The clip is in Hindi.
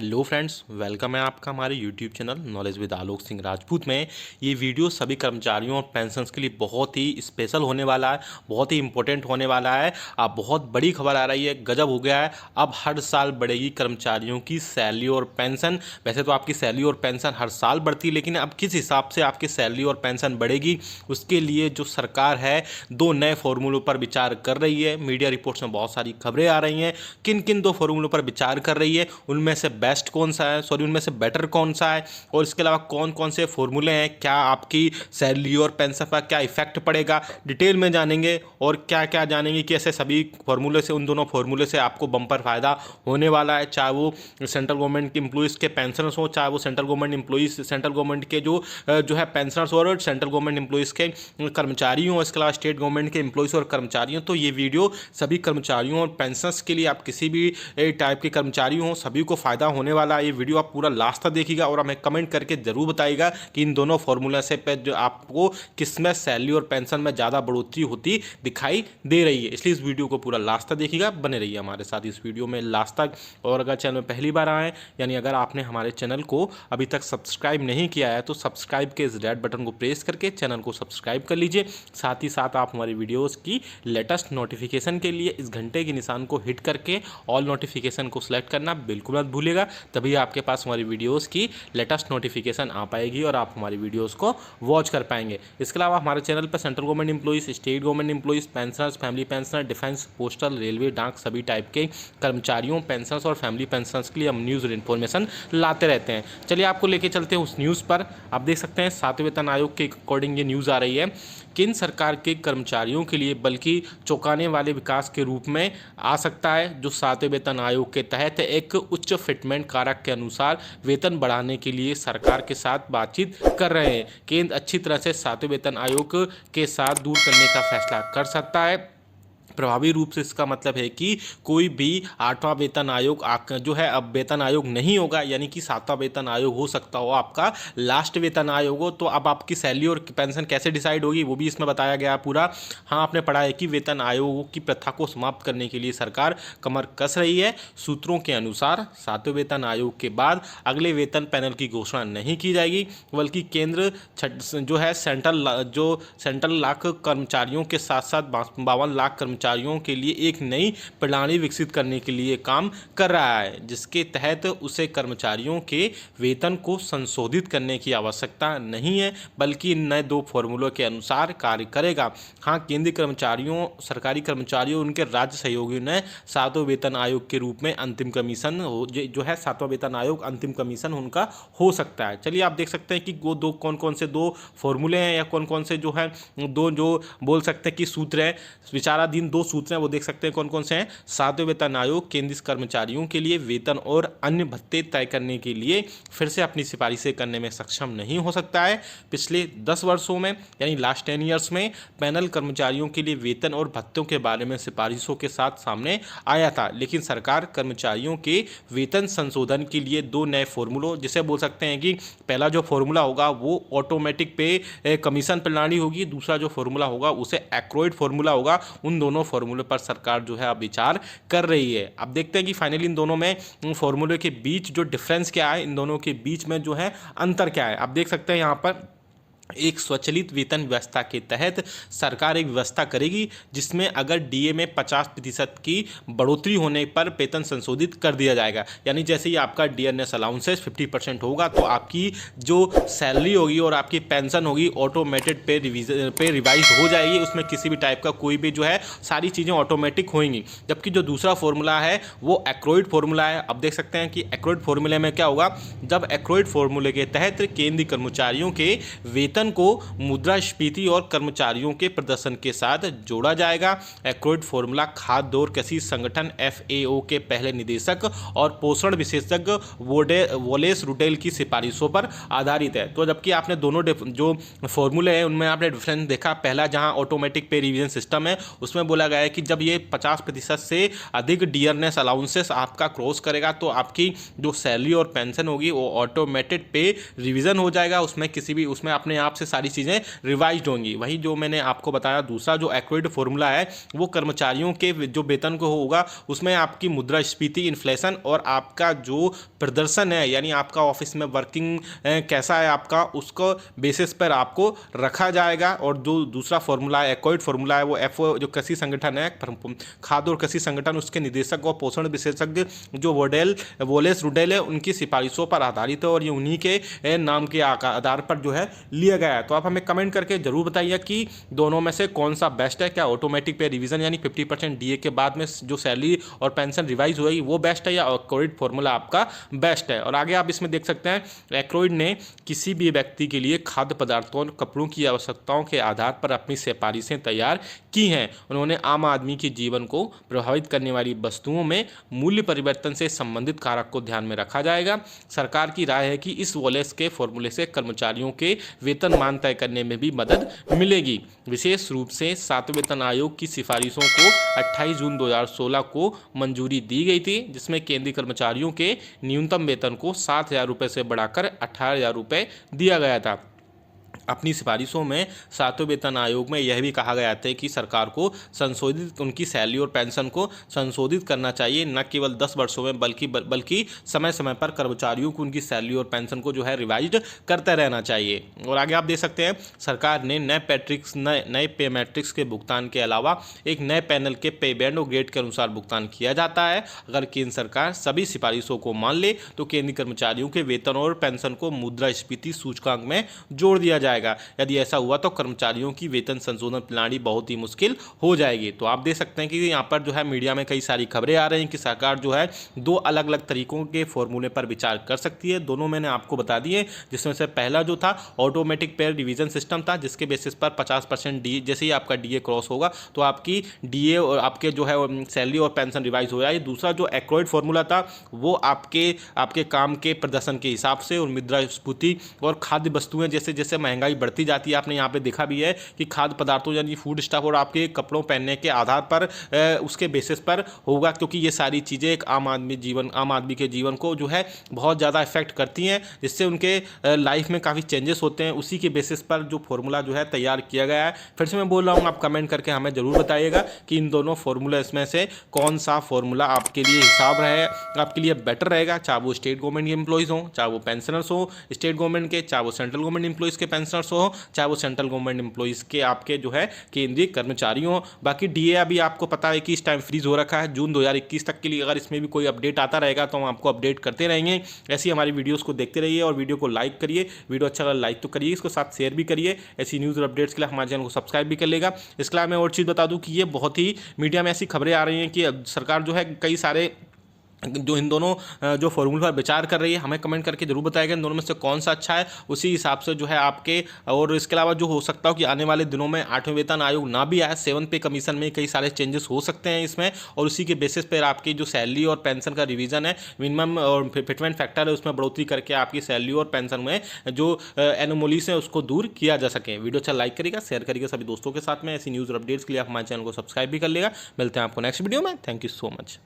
हेलो फ्रेंड्स, वेलकम है आपका हमारे YouTube channel knowledge with Alok Singh Rajput में। ये वीडियो सभी कर्मचारियों और पेंशन्स के लिए बहुत ही स्पेशल होने वाला है, बहुत ही इंपॉर्टेंट होने वाला है। अब बहुत बड़ी खबर आ रही है, गजब हो गया है। अब हर साल बढ़ेगी कर्मचारियों की सैलरी और पेंशन। वैसे तो आपकी सैलरी और पेंशन हर साल बढ़ती है, लेकिन अब किस हिसाब से आपकी सैलरी और पेंशन बढ़ेगी, उसके लिए जो सरकार है दो नए फॉर्मूलों पर विचार कर रही है। मीडिया रिपोर्ट्स में बहुत सारी खबरें आ रही हैं। किन किन दो फॉर्मूलों पर विचार कर रही है, उनमें से बेस्ट कौन सा है, उनमें से बेटर कौन सा है, और इसके अलावा कौन कौन से फॉर्मूले हैं, क्या आपकी सैलरी और पेंशन पर क्या इफेक्ट पड़ेगा, डिटेल में जानेंगे। और क्या क्या जानेंगे कि ऐसे सभी फॉर्मूले से, उन दोनों फॉर्मूले से आपको बम्पर फायदा होने वाला है। चाहे वो सेंट्रल गवर्नमेंट के एम्प्लॉइज़ के पेंशनर्स हो, चाहे वो central government employees, central government के जो है पेंशनर्स और सेंट्रल गवर्नमेंट एम्प्लॉइज़ के कर्मचारी हों, इसके अलावा स्टेट गवर्नमेंट के एम्प्लॉइज़ और कर्मचारी हों। तो ये वीडियो सभी कर्मचारियों और पेंशनर्स के लिए, आप किसी भी टाइप के कर्मचारी हों, सभी को फायदा होने वाला है। ये वीडियो आप पूरा लास्ट तक देखिएगा और हमें कमेंट करके जरूर बताइएगा कि इन दोनों फॉर्मूला से पे जो आपको किसमें सैलरी और पेंशन में ज़्यादा बढ़ोतरी होती दिखाई दे रही है। इसलिए इस वीडियो को पूरा लास्ट तक देखिएगा, बने रहिए हमारे साथ इस वीडियो में लास्ट तक। और अगर चैनल में पहली बार आए, यानी अगर आपने हमारे चैनल को अभी तक सब्सक्राइब नहीं किया है, तो सब्सक्राइब के इस रेड बटन को प्रेस करके चैनल को सब्सक्राइब कर लीजिए। साथ ही साथ आप हमारी वीडियोज़ की लेटेस्ट नोटिफिकेशन के लिए इस घंटे के निशान को हिट करके ऑल नोटिफिकेशन को सिलेक्ट करना बिल्कुल मत भूलिएगा। तभी आपके पास हमारी वीडियोस की लेटेस्ट नोटिफिकेशन आ पाएगी और आप हमारी वीडियोस को वॉच कर पाएंगे। इसके अलावा हमारे चैनल पर central government employees, state government employees, pensioners, family pensioner, defence, postal, railway, डाक सभी टाइप के कर्मचारियों, पेंशनर्स और फैमिली पेंशनर्स के लिए हम न्यूज़ और इन्फॉर्मेशन लाते रहते हैं। चलिए आपको लेके चलते हैं उस न्यूज़ पर। आप देख सकते हैं 7वें वेतन आयोग के अकॉर्डिंग ये न्यूज़ आ रही है। केंद्र सरकार के कर्मचारियों के लिए बल्कि चौंकाने वाले विकास के रूप में आ सकता है, जो 7वें वेतन आयोग के तहत एक उच्च फिटमेंट कारक के अनुसार वेतन बढ़ाने के लिए सरकार के साथ बातचीत कर रहे हैं। केंद्र अच्छी तरह से 7वें वेतन आयोग के साथ दूर करने का फैसला कर सकता है। प्रभावी रूप से इसका मतलब है कि कोई भी 8वां वेतन आयोग जो है अब वेतन आयोग नहीं होगा, यानी कि 7वां वेतन आयोग हो सकता हो आपका लास्ट वेतन आयोग हो। तो अब आपकी सैलरी और पेंशन कैसे डिसाइड होगी वो भी इसमें बताया गया पूरा। हाँ, आपने पढ़ा है कि वेतन आयोगों की प्रथा को समाप्त करने के लिए सरकार कमर कस रही है। सूत्रों के अनुसार 7वें वेतन आयोग के बाद अगले वेतन पैनल की घोषणा नहीं की जाएगी, बल्कि केंद्र जो है सेंट्रल लाख कर्मचारियों के साथ साथ 52 लाख कर्मचारियों के लिए एक नई प्रणाली विकसित करने के लिए काम कर रहा है, जिसके तहत उसे कर्मचारियों के वेतन को संशोधित करने की आवश्यकता नहीं है, बल्कि इन नए दो फॉर्मूलों के अनुसार कार्य करेगा। हाँ, केंद्रीय कर्मचारियों, सरकारी कर्मचारियों, उनके राज्य सहयोगियों ने 7वें वेतन आयोग के रूप में अंतिम कमीशन जो है 7वां वेतन आयोग अंतिम कमीशन उनका हो सकता है। चलिए आप देख सकते हैं कि वो दो कौन कौन से दो फॉर्मूले हैं, या कौन कौन से जो है दो जो बोल सकते हैं कि सूत्र हैं, विचाराधीन दो सूत्र हैं, वो देख सकते हैं कौन कौन से हैं। 7वें वेतन आयोग केंद्रीय कर्मचारियों के लिए वेतन और अन्य भत्ते तय करने के लिए फिर से अपनी सिफारिशें करने में सक्षम नहीं हो सकता है। पिछले 10 वर्षों में, यानी लास्ट 10 ईयर्स में, पैनल कर्मचारियों के लिए वेतन और भत्तों के बारे में सिफारिशों के साथ सामने आया था, लेकिन सरकार कर्मचारियों के वेतन संशोधन के लिए दो नए फॉर्मूलों, जिसे बोल सकते हैं कि पहला जो फॉर्मूला होगा वो ऑटोमेटिक पे कमीशन प्रणाली होगी, दूसरा जो फॉर्मूला होगा उसे एक्रोइड फॉर्मूला होगा। उन दोनों फॉर्मूले पर सरकार जो है अब विचार कर रही है। अब देखते हैं कि फाइनली इन दोनों में फॉर्मूले के बीच जो डिफरेंस क्या है, इन दोनों के बीच में जो है अंतर क्या है। आप देख सकते हैं यहाँ पर एक स्वचालित वेतन व्यवस्था के तहत सरकार एक व्यवस्था करेगी, जिसमें अगर डीए में 50% की बढ़ोतरी होने पर वेतन संशोधित कर दिया जाएगा। यानी जैसे ही आपका डीएनएस अलाउंसेस 50% होगा, तो आपकी जो सैलरी होगी और आपकी पेंशन होगी ऑटोमेटेड पे रिवाइज हो जाएगी। उसमें किसी भी टाइप का कोई भी जो है सारी चीज़ें ऑटोमेटिक होंगी। जबकि जो दूसरा फॉर्मूला है वो एक्रोइड फॉर्मूला है। अब देख सकते हैं कि एक्रोइड फॉर्मूले में क्या होगा, जब एक्रोइड फॉर्मूले के तहत केंद्रीय कर्मचारियों के वेतन को मुद्रास्फीति और कर्मचारियों के प्रदर्शन के साथ जोड़ा जाएगा। एक्रोइड फॉर्मूला खाद्य और कृषि संगठन FAO के पहले निदेशक और पोषण विशेषज्ञ वोलेस रुटेल की सिफारिशों पर आधारित है। तो जबकि आपने दोनों जो फॉर्मूले हैं उनमें आपने डिफरेंस देखा। पहला जहां ऑटोमेटिक पे रिवीजन सिस्टम है, उसमें बोला गया है कि जब ये 50% से अधिक डियरनेस अलाउंसेस आपका क्रॉस करेगा, तो आपकी जो सैलरी और पेंशन होगी वो ऑटोमेटेड पे रिवीजन हो जाएगा। उसमें आपने आप से सारी चीज़ें रिवाइज होंगी। वही जो मैंने आपको बताया दूसरा जो एक्रोइड फॉर्मूला है वो कर्मचारियों के जो वेतन को होगा उसमें आपकी मुद्रास्फीति, इन्फ्लेशन और आपका जो प्रदर्शन है यानी आपका ऑफिस में वर्किंग कैसा है आपका, उसको बेसिस पर आपको रखा जाएगा। और जो दूसरा फॉर्मूला है एक्रोइड फॉर्मूला है वो एफओ जो कृषि संगठन है, खाद्य और कृषि संगठन, उसके निदेशक और पोषण विशेषज्ञ जो वोलेस रुडेल है उनकी सिफारिशों पर आधारित है और ये उन्हीं के नाम के आधार पर जो है लिया गया है। तो आप हमें कमेंट करके जरूर बताइए कि दोनों में से कौन सा बेस्ट है। क्या ऑटोमेटिक पे रिवीजन यानी 50% डीए के बाद में जो सैलरी और पेंशन रिवाइज होगी वो बेस्ट है, या एक्रोइड फॉर्मूला आपका बेस्ट है। और आगे आप इसमें देख सकते हैं एक्रोइड ने किसी भी व्यक्ति के लिए खाद्य पदार्थों और कपड़ों की आवश्यकताओं के आधार पर अपनी सिफारिशें तैयार की हैं। उन्होंने आम आदमी के जीवन को प्रभावित करने वाली वस्तुओं में मूल्य परिवर्तन से संबंधित कारक को ध्यान में रखा जाएगा। सरकार की राय है कि इस वॉलेस के फॉर्मूले से कर्मचारियों के वेतनमान तय करने में भी मदद मिलेगी। विशेष रूप से 7वें वेतन आयोग की सिफारिशों को 28 जून 2016 को मंजूरी दी गई थी, जिसमें केंद्रीय कर्मचारियों के न्यूनतम वेतन को 7,000 रुपये से बढ़ाकर 18,000 रुपये दिया गया था। अपनी सिफारिशों में 7वें वेतन आयोग में यह भी कहा गया था कि सरकार को संशोधित उनकी सैलरी और पेंशन को संशोधित करना चाहिए, न केवल 10 वर्षों में बल्कि समय समय पर कर्मचारियों को उनकी सैलरी और पेंशन को जो है रिवाइज करते रहना चाहिए। और आगे आप देख सकते हैं सरकार ने नए पे मैट्रिक्स के भुगतान के अलावा एक नए पैनल के पे बैंड और ग्रेड के अनुसार भुगतान किया जाता है। अगर केंद्र सरकार सभी सिफारिशों को मान ले तो केंद्रीय कर्मचारियों के वेतन और पेंशन को मुद्रास्फीति सूचकांक में जोड़ दिया जाएगा। यदि ऐसा हुआ तो कर्मचारियों की वेतन संशोधन प्रणाली बहुत ही मुश्किल हो जाएगी। तो आप देख सकते हैं कि यहाँ पर जो है मीडिया में कई सारी खबरें आ रही हैं कि सरकार जो है 2 अलग अलग तरीकों के फॉर्मूले पर विचार कर सकती है। दोनों मैंने आपको बता दिए, जिसमें से पहला जो था ऑटोमेटिक पे रिवीजन सिस्टम था, जिसके बेसिस पर 50% डी जैसे ही आपका डीए क्रॉस होगा तो आपकी डीए और आपके जो है सैलरी और पेंशन रिवाइज हो जाएगी। दूसरा जो एक्रोइड फॉर्मूला था वो आपके काम के प्रदर्शन के हिसाब से और मुद्रास्फीति और खाद्य वस्तुएं जैसे जैसे महंगाई बढ़ती जाती है, आपने यहाँ पे देखा भी है कि खाद्य पदार्थों यानी फूड स्टफ और आपके कपड़ों पहनने के आधार पर उसके बेसिस पर होगा, क्योंकि ये सारी चीज़ें एक आम आदमी के जीवन को जो है बहुत ज़्यादा इफेक्ट करती हैं, जिससे उनके लाइफ में काफ़ी चेंजेस होते हैं। उसी के बेसिस पर जो फॉर्मूला जो है तैयार किया गया है। फिर से मैं बोल रहा हूँ, आप कमेंट करके हमें जरूर बताइएगा कि इन दोनों फॉर्मूला इसमें से कौन सा फॉर्मूला आपके लिए हिसाब रहे आपके लिए बेटर रहेगा, चाहे वो स्टेट गवर्नमेंट के एम्प्लॉइज हों, चाहे वो पेंशनर्स हो स्टेट गवर्नमेंट के, चाहे वो सेंट्रल गवर्नमेंट एम्प्लॉइज के पेंशनर्स हो, चाहे वो सेंट्रल गवर्नमेंट एम्प्लॉइज के आपके जो है केंद्रीय कर्मचारी हो। बाकी डीए अभी आपको पता है कि इस टाइम फ्रीज हो रखा है जून 2021 तक के लिए। अगर इसमें भी कोई अपडेट आता रहेगा तो हम आपको अपडेट करते रहेंगे। ऐसी हमारी वीडियोस को देखते रहिए और वीडियो को लाइक करिए। वीडियो अच्छा लगा लाइक तो करिए, इसको साथ शेयर भी करिए। ऐसी न्यूज़ और अपडेट्स के लिए हमारे चैनल को सब्सक्राइब भी कर लेगा। इसके अलावा मैं और चीज़ बता दूं कि ये बहुत ही मीडिया में ऐसी खबरें आ रही हैं कि सरकार जो है कई सारे जो इन दोनों जो फॉर्मूला पर विचार कर रही है, हमें कमेंट करके जरूर बताएगा इन दोनों में से कौन सा अच्छा है। उसी हिसाब से जो है आपके, और इसके अलावा जो हो सकता हो कि आने वाले दिनों में 8वें वेतन आयोग ना भी आए, 7 पे कमीशन में कई सारे चेंजेस हो सकते हैं इसमें, और उसी के बेसिस पर आपकी जो सैलरी और पेंशन का रिवीजन है, मिनिमम और फिटमेंट फैक्टर है उसमें बढ़ोतरी करके आपकी सैलरी और पेंशन में जो एनोमलीज है उसको दूर किया जा सके। वीडियो अच्छा लाइक करिएगा, शेयर करिएगा सभी दोस्तों के साथ में। ऐसी न्यूज़ और अपडेट्स के लिए आप हमारे चैनल को सब्सक्राइब भी कर लेगा। मिलते हैं आपको नेक्स्ट वीडियो में। Thank you so much.